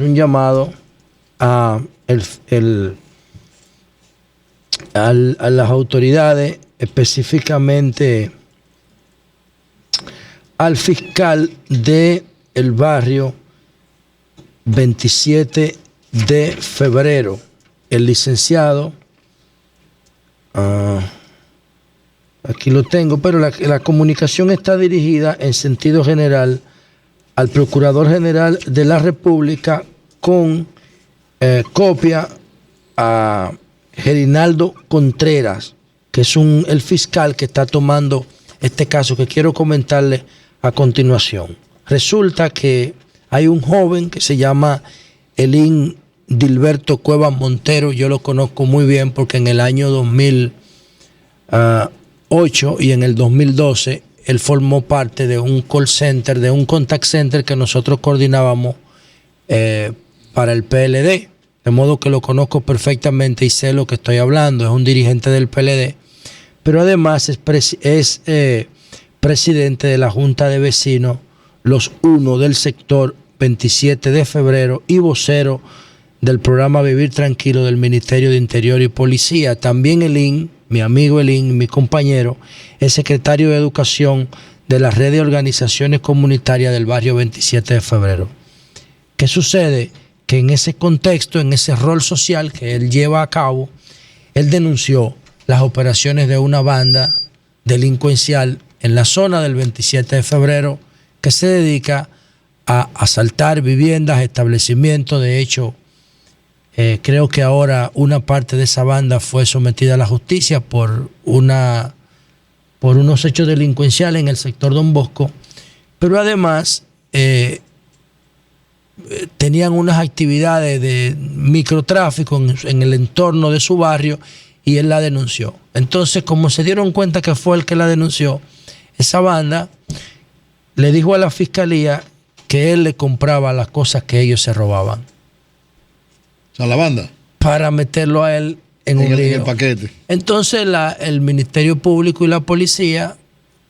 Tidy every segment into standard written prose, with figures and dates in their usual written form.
un llamado a, a las autoridades, específicamente al fiscal del barrio 27 de febrero, el licenciado, aquí lo tengo, pero la comunicación está dirigida en sentido general al Procurador General de la República con copia a Gerinaldo Contreras, que es el fiscal que está tomando este caso que quiero comentarle a continuación. Resulta que hay un joven que se llama Elín Dilberto Cuevas Montero. Yo lo conozco muy bien porque en el año 2008 y en el 2012 él formó parte de un call center, de un contact center que nosotros coordinábamos para el PLD. De modo que lo conozco perfectamente y sé lo que estoy hablando. Es un dirigente del PLD, pero además es presidente de la Junta de Vecinos, los 1 del sector 27 de febrero y vocero del programa Vivir Tranquilo del Ministerio de Interior y Policía. También Elín, mi amigo Elín, mi compañero, es secretario de Educación de la Red de Organizaciones Comunitarias del barrio 27 de febrero. ¿Qué sucede? Que en ese contexto, en ese rol social que él lleva a cabo, él denunció las operaciones de una banda delincuencial en la zona del 27 de febrero que se dedica a asaltar viviendas, establecimientos. De hecho, creo que ahora una parte de esa banda fue sometida a la justicia por unos hechos delincuenciales en el sector Don Bosco, pero además tenían unas actividades de microtráfico en el entorno de su barrio y él la denunció. Entonces, como se dieron cuenta que fue el que la denunció, esa banda le dijo a la fiscalía que él le compraba las cosas que ellos se robaban. O sea, la banda. Para meterlo a él en un lío. En el paquete. Entonces el Ministerio Público y la policía,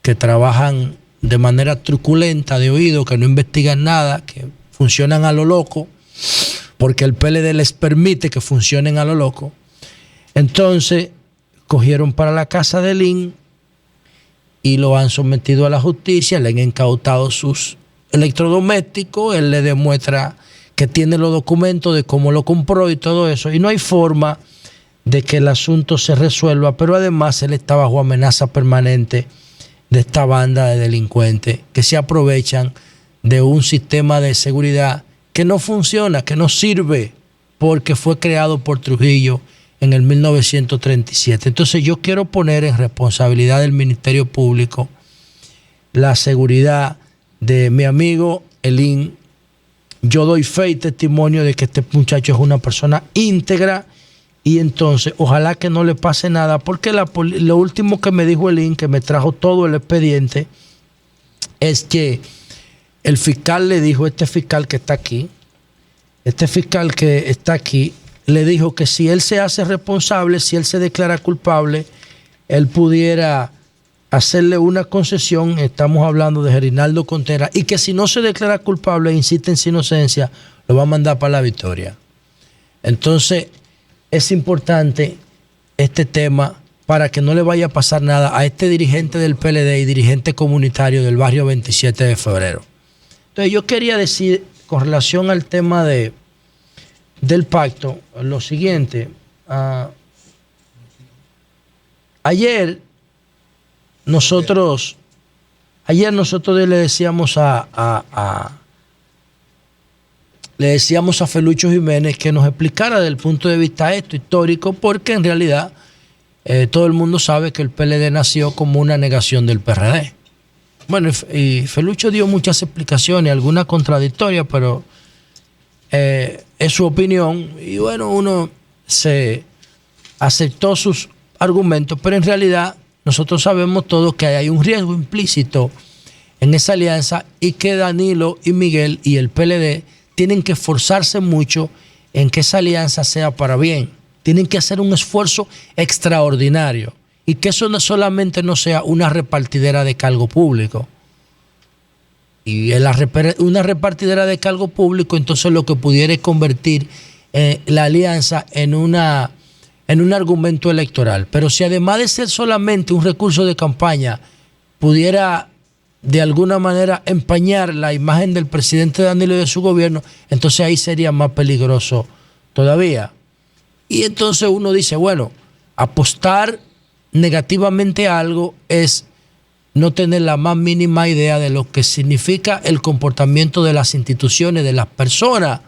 que trabajan de manera truculenta, de oído, que no investigan nada, que funcionan a lo loco, porque el PLD les permite que funcionen a lo loco. Entonces cogieron para la casa de Elín y lo han sometido a la justicia, le han incautado sus electrodomésticos, él le demuestra que tiene los documentos de cómo lo compró y todo eso, y no hay forma de que el asunto se resuelva, pero además él está bajo amenaza permanente de esta banda de delincuentes que se aprovechan de un sistema de seguridad que no funciona, que no sirve, porque fue creado por Trujillo en el 1937. Entonces yo quiero poner en responsabilidad del Ministerio Público la seguridad de mi amigo Elín. Yo doy fe y testimonio de que este muchacho es una persona íntegra y entonces ojalá que no le pase nada, porque lo último que me dijo Elín, que me trajo todo el expediente, es que el fiscal le dijo, este fiscal que está aquí, le dijo que si él se hace responsable, si él se declara culpable, él pudiera hacerle una concesión. Estamos hablando de Gerinaldo Contreras, y que si no se declara culpable e insiste en su inocencia, lo va a mandar para la Victoria. Entonces, es importante este tema para que no le vaya a pasar nada a este dirigente del PLD y dirigente comunitario del barrio 27 de febrero. Entonces, yo quería decir, con relación al tema del pacto, lo siguiente. Ayer nosotros le decíamos a Felucho Jiménez que nos explicara desde el punto de vista histórico, porque en realidad todo el mundo sabe que el PLD nació como una negación del PRD. Bueno, y Felucho dio muchas explicaciones, algunas contradictorias, pero es su opinión, y bueno, uno se aceptó sus argumentos, pero en realidad nosotros sabemos todos que hay un riesgo implícito en esa alianza, y que Danilo y Miguel y el PLD tienen que esforzarse mucho en que esa alianza sea para bien. Tienen que hacer un esfuerzo extraordinario, y que eso no solamente no sea una repartidera de cargo público. y una repartidera de cargo público, entonces lo que pudiera es convertir la alianza en un argumento electoral. Pero si además de ser solamente un recurso de campaña, pudiera de alguna manera empañar la imagen del presidente Danilo y de su gobierno, entonces ahí sería más peligroso todavía. Y entonces uno dice, bueno, apostar negativamente a algo es no tener la más mínima idea de lo que significa el comportamiento de las instituciones, de las personas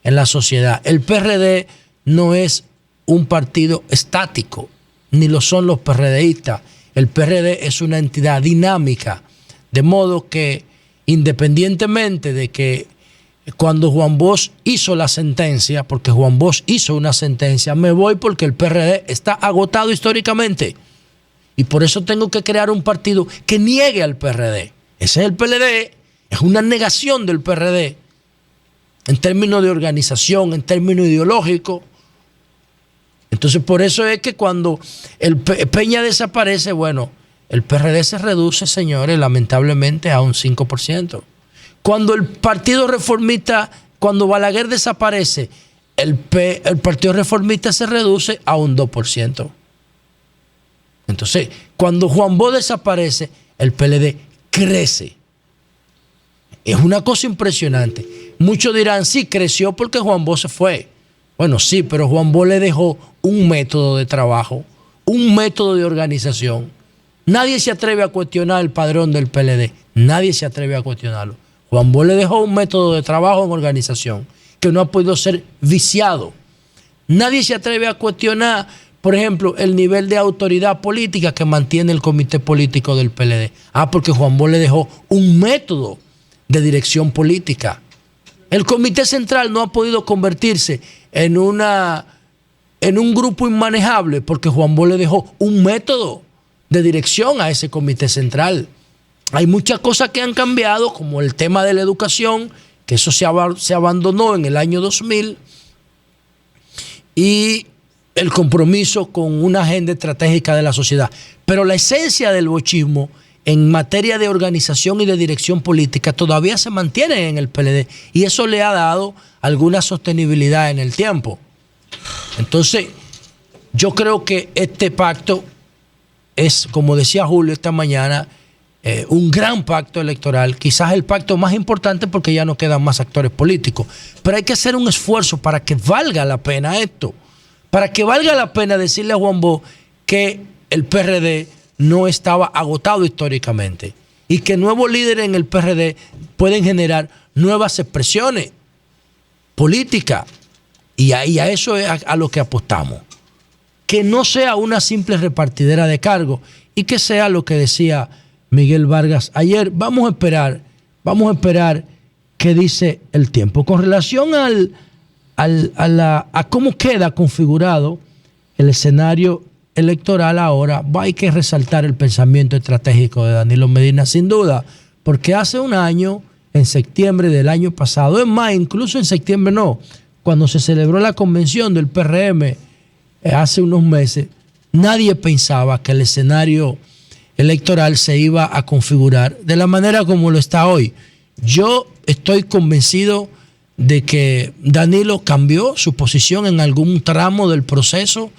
en la sociedad. El PRD no es un partido estático, ni lo son los PRDistas. El PRD es una entidad dinámica, de modo que independientemente de que cuando Juan Bosch hizo la sentencia, porque Juan Bosch hizo una sentencia, me voy porque el PRD está agotado históricamente. Y por eso tengo que crear un partido que niegue al PRD. Ese es el PLD, es una negación del PRD en términos de organización, en términos ideológicos. Entonces por eso es que cuando el Peña desaparece, bueno, el PRD se reduce, señores, lamentablemente a un 5%. Cuando el Partido Reformista, cuando Balaguer desaparece, el Partido Reformista se reduce a un 2%. Entonces, cuando Juan Bosch desaparece, el PLD crece. Es una cosa impresionante. Muchos dirán, sí, creció porque Juan Bosch se fue. Bueno, sí, pero Juan Bosch le dejó un método de trabajo, un método de organización. Nadie se atreve a cuestionar el padrón del PLD. Nadie se atreve a cuestionarlo. Juan Bosch le dejó un método de trabajo en organización que no ha podido ser viciado. Nadie se atreve a cuestionar, por ejemplo, el nivel de autoridad política que mantiene el comité político del PLD. Porque Juan Bosch le dejó un método de dirección política. El comité central no ha podido convertirse en un grupo inmanejable porque Juan Bosch le dejó un método de dirección a ese comité central. Hay muchas cosas que han cambiado, como el tema de la educación, que eso se abandonó en el año 2000, y el compromiso con una agenda estratégica de la sociedad. Pero la esencia del bochismo en materia de organización y de dirección política todavía se mantiene en el PLD, y eso le ha dado alguna sostenibilidad en el tiempo. Entonces, yo creo que este pacto es, como decía Julio esta mañana, un gran pacto electoral, quizás el pacto más importante porque ya no quedan más actores políticos. Pero hay que hacer un esfuerzo para que valga la pena esto, para que valga la pena decirle a Juan Bosch que el PRD no estaba agotado históricamente y que nuevos líderes en el PRD pueden generar nuevas expresiones políticas, y a eso es a lo que apostamos. Que no sea una simple repartidera de cargos y que sea lo que decía Miguel Vargas ayer. Vamos a esperar qué dice el tiempo. Con relación a cómo queda configurado el escenario electoral ahora, hay que resaltar el pensamiento estratégico de Danilo Medina, sin duda, porque hace un año, en septiembre del año pasado, es más, incluso en septiembre cuando se celebró la convención del PRM hace unos meses, nadie pensaba que el escenario electoral se iba a configurar de la manera como lo está hoy. Yo estoy convencido de que Danilo cambió su posición en algún tramo del proceso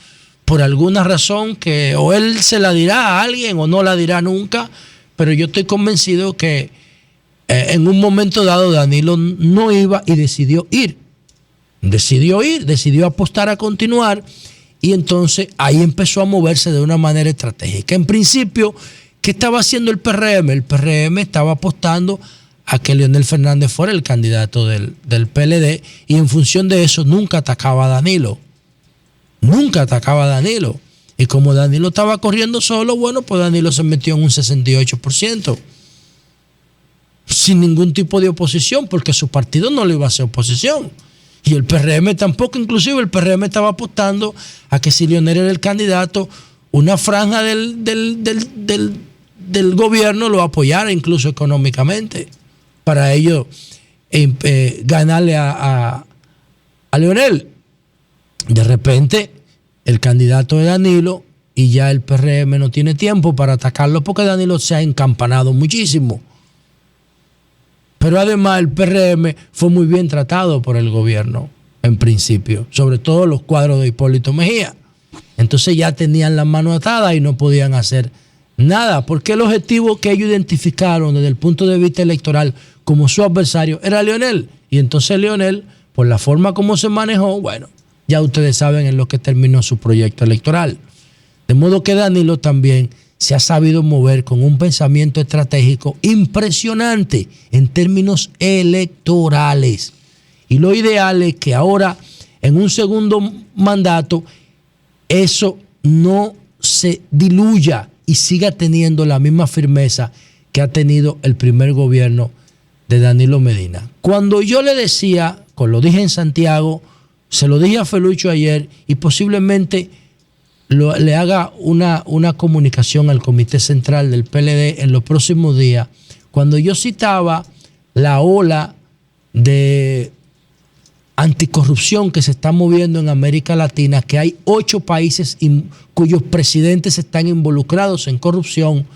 por alguna razón que o él se la dirá a alguien o no la dirá nunca, pero yo estoy convencido que en un momento dado Danilo no iba y decidió ir. Decidió apostar a continuar, y entonces ahí empezó a moverse de una manera estratégica. En principio, ¿qué estaba haciendo el PRM? El PRM estaba apostando a que Leonel Fernández fuera el candidato del PLD, y en función de eso nunca atacaba a Danilo. Y como Danilo estaba corriendo solo, bueno, pues Danilo se metió en un 68%. Sin ningún tipo de oposición, porque su partido no le iba a hacer oposición. Y el PRM tampoco, inclusive el PRM estaba apostando a que si Leonel era el candidato, una franja del gobierno lo apoyara incluso económicamente, para ello ganarle a Leonel. De repente, el candidato es Danilo, y ya el PRM no tiene tiempo para atacarlo porque Danilo se ha encampanado muchísimo. Pero además el PRM fue muy bien tratado por el gobierno en principio, sobre todo los cuadros de Hipólito Mejía. Entonces ya tenían las manos atadas y no podían hacer nada, porque el objetivo que ellos identificaron desde el punto de vista electoral como su adversario era Leonel. Y entonces Leonel, por la forma como se manejó, bueno, ya ustedes saben en lo que terminó su proyecto electoral. De modo que Danilo también se ha sabido mover con un pensamiento estratégico impresionante en términos electorales. Y lo ideal es que ahora, en un segundo mandato, eso no se diluya y siga teniendo la misma firmeza que ha tenido el primer gobierno de Danilo Medina. Cuando yo le decía, lo dije en Santiago, se lo dije a Felucho ayer y posiblemente le haga una comunicación al Comité Central del PLD en los próximos días, cuando yo citaba la ola de anticorrupción que se está moviendo en América Latina, que hay 8 países cuyos presidentes están involucrados en corrupción,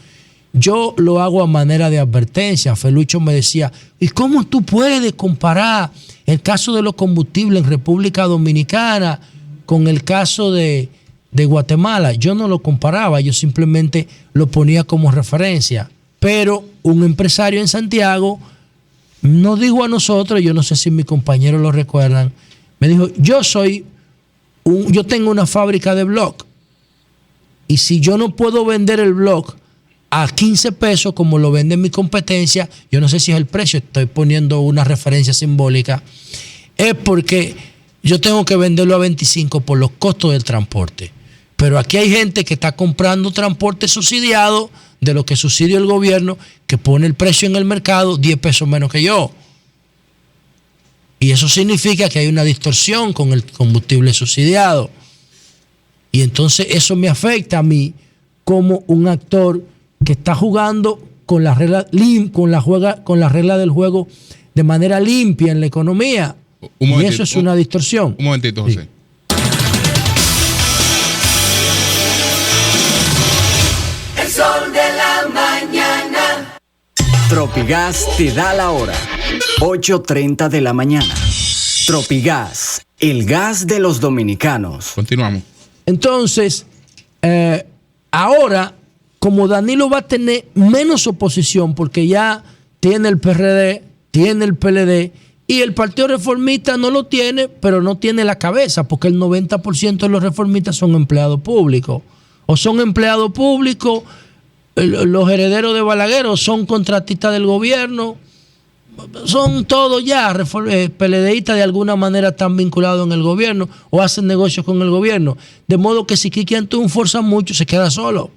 yo lo hago a manera de advertencia. Felucho me decía, ¿y cómo tú puedes comparar el caso de los combustibles en República Dominicana con el caso de Guatemala? Yo no lo comparaba, yo simplemente lo ponía como referencia. Pero un empresario en Santiago nos dijo a nosotros, yo no sé si mis compañeros lo recuerdan, me dijo, yo tengo una fábrica de blog y si yo no puedo vender el blog a 15 pesos como lo vende mi competencia, yo no sé si es el precio, estoy poniendo una referencia simbólica, es porque yo tengo que venderlo a 25 por los costos del transporte. Pero aquí hay gente que está comprando transporte subsidiado de lo que subsidia el gobierno, que pone el precio en el mercado 10 pesos menos que yo. Y eso significa que hay una distorsión con el combustible subsidiado. Y entonces eso me afecta a mí como un actor que está jugando con la regla del juego de manera limpia en la economía. Y eso es una distorsión. Un momentito, José. Sí. El sol de la mañana. Tropigas te da la hora. 8:30 de la mañana. Tropigas, el gas de los dominicanos. Continuamos. Entonces, ahora, como Danilo va a tener menos oposición, porque ya tiene el PRD, tiene el PLD, y el Partido Reformista no lo tiene, pero no tiene la cabeza, porque el 90% de los reformistas son empleados públicos. O son empleados públicos, los herederos de Balaguer, o son contratistas del gobierno, son todos ya PLDistas de alguna manera están vinculados en el gobierno o hacen negocios con el gobierno. De modo que si Kiki Antún forza mucho, se queda solo.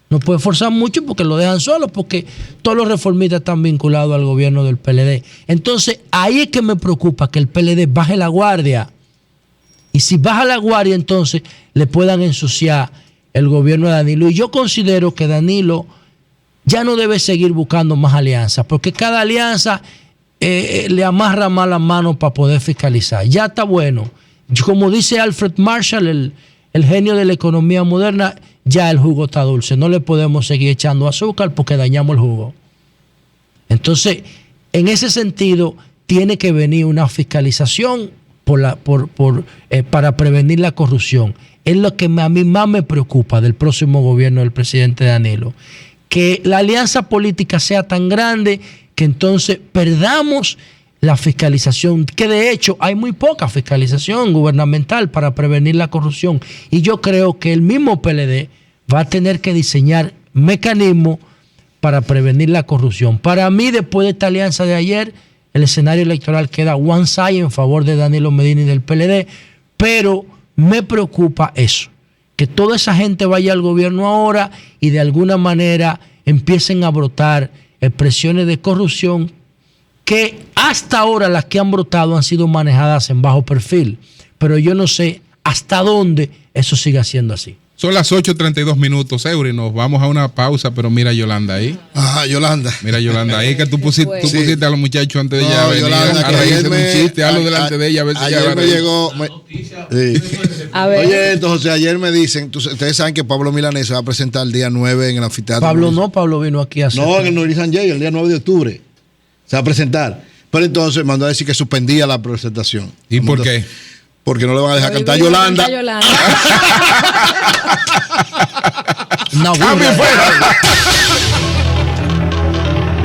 No puede forzar mucho porque lo dejan solo, porque todos los reformistas están vinculados al gobierno del PLD. Entonces, ahí es que me preocupa que el PLD baje la guardia. Y si baja la guardia, entonces le puedan ensuciar el gobierno de Danilo. Y yo considero que Danilo ya no debe seguir buscando más alianzas, porque cada alianza le amarra más las manos para poder fiscalizar. Ya está bueno. Como dice Alfred Marshall, el genio de la economía moderna, ya el jugo está dulce. No le podemos seguir echando azúcar porque dañamos el jugo. Entonces, en ese sentido, tiene que venir una fiscalización para prevenir la corrupción. Es lo que a mí más me preocupa del próximo gobierno del presidente Danilo. Que la alianza política sea tan grande que entonces perdamos la fiscalización, que de hecho hay muy poca fiscalización gubernamental para prevenir la corrupción. Y yo creo que el mismo PLD va a tener que diseñar mecanismos para prevenir la corrupción. Para mí, después de esta alianza de ayer, el escenario electoral queda one side en favor de Danilo Medina y del PLD, pero me preocupa eso, que toda esa gente vaya al gobierno ahora y de alguna manera empiecen a brotar expresiones de corrupción que hasta ahora las que han brotado han sido manejadas en bajo perfil, pero yo no sé hasta dónde eso siga siendo así. Son las 8:32, Eury. Nos vamos a una pausa, pero mira a Yolanda ahí. Ajá, Yolanda. Mira a Yolanda ahí, que tú pusiste a los muchachos antes de ella venir Yolanda, a reírse de un chiste, algo delante de ella, a ver si ayer me llegó. Sí. A ver. Oye, entonces ayer me dicen, ustedes saben que Pablo Milanés se va a presentar el día 9 en el anfiteatro. Pablo vino aquí a hacer. No, en el Norizan J, el día 9 de octubre. Se va a presentar. Pero entonces mandó a decir que suspendía la presentación. ¿Y por qué? Porque no le van a dejar Hoy cantar voy a Yolanda. cantar Yolanda. No, ¡Cambio fuera!